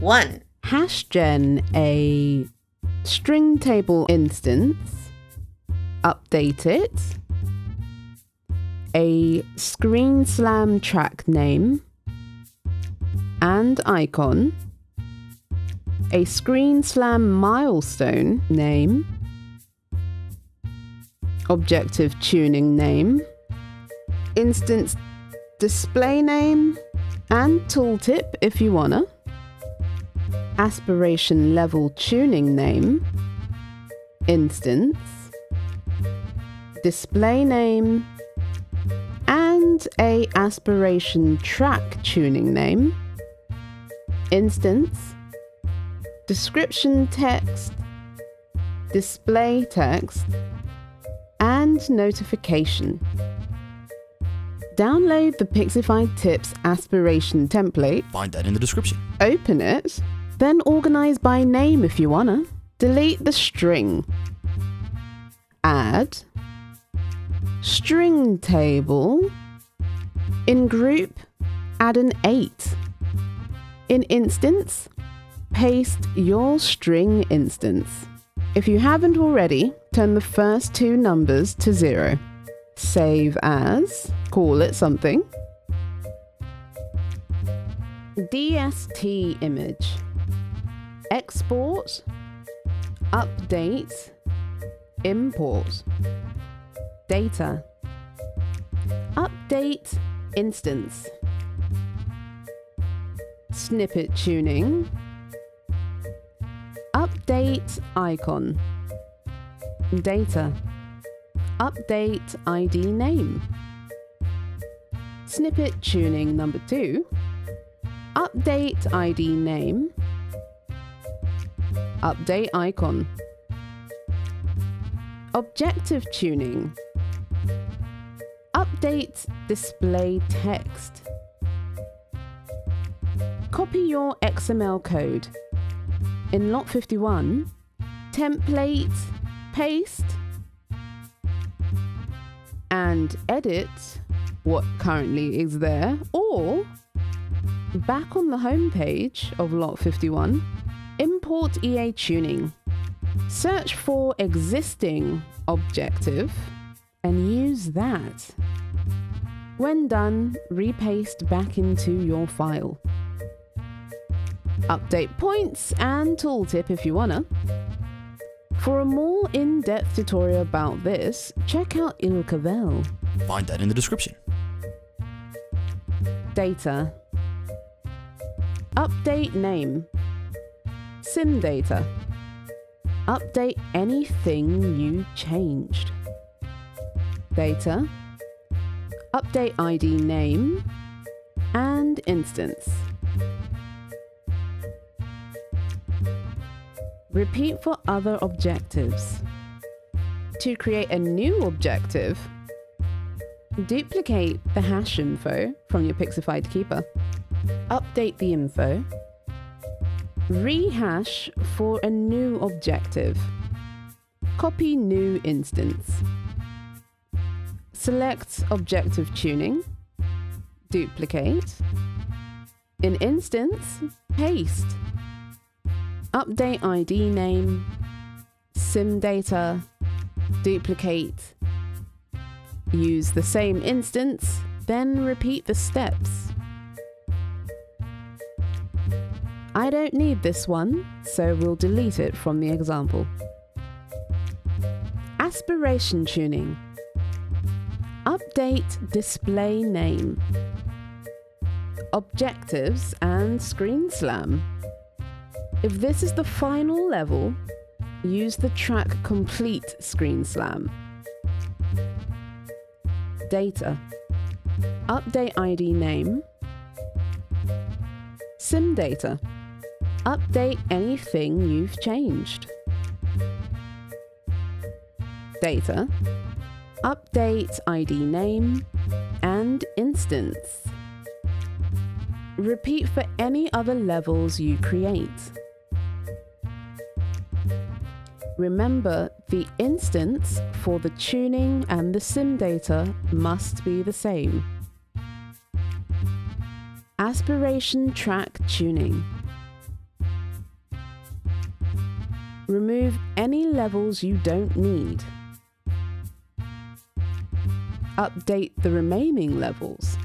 1. Hashgen a string table instance, update it. A screen slam track name and icon. A screen slam milestone name. Objective tuning name. Instance display name and tooltip if you wanna. Aspiration level tuning name. Instance. Display name. And a aspiration track tuning name. Instance. Description text. Display text. And notification. Download the Pixified Tips aspiration template. Find that in the description. Open it, then organize by name if you wanna. Delete the string. Add. String table. In group, add an 8. In instance, paste your string instance. If you haven't already, turn the first 2 numbers to 0. Save as, call it something. DST image. Export. Update. Import. Data. Update instance. Snippet tuning. Update icon. Data. Update ID name. Snippet tuning number 2. Update ID name. Update icon. Objective tuning. Update display text. Copy your XML code. In lot 51, template, paste, and edit what currently is there, or back on the home page of lot 51, import EA tuning. Search for existing objective and use that. When done, repaste back into your file. Update points and tooltip if you wanna. For a more in-depth tutorial about this, check out Ilkavelle. Find that in the description. Data. Update name. Sim data. Update anything you changed. Data. Update ID name and instance. Repeat for other objectives. To create a new objective, duplicate the hash info from your Pixified keeper. Update the info. Rehash for a new objective. Copy new instance. Select objective tuning. Duplicate. In instance, paste. Update ID name. Sim data. Duplicate. Use the same instance, then repeat the steps. I don't need this one, so we'll delete it from the example. Aspiration tuning. Update display name. Objectives and screen slam. If this is the final level, use the track complete screen slam. Data. Update ID name. Sim data. Update anything you've changed. Data. Update ID name and instance. Repeat for any other levels you create. Remember, the instance for the tuning and the sim data must be the same. Aspiration track tuning. Remove any levels you don't need. Update the remaining levels.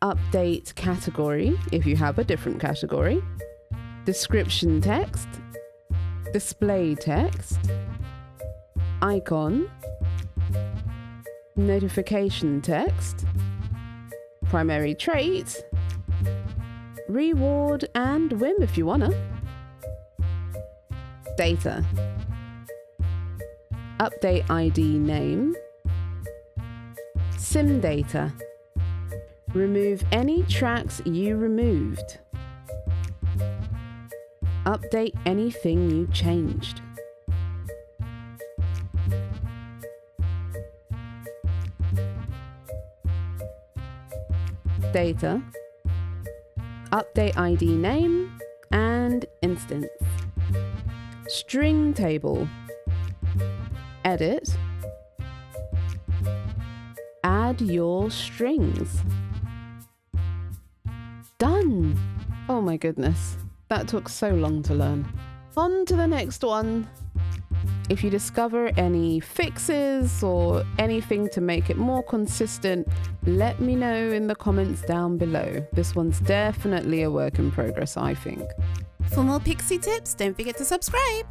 Update category if you have a different category. Description text. Display text. Icon. Notification text. Primary trait. Reward and whim if you wanna. Data. Update ID name. SIM data. Remove any tracks you removed. Update anything you changed. Data. Update ID name and instance. String table. Edit. Add your strings. Done! Oh my goodness, that took so long to learn. On to the next one. If you discover any fixes or anything to make it more consistent, let me know in the comments down below. This one's definitely a work in progress, I think. For more Pixie tips, don't forget to subscribe.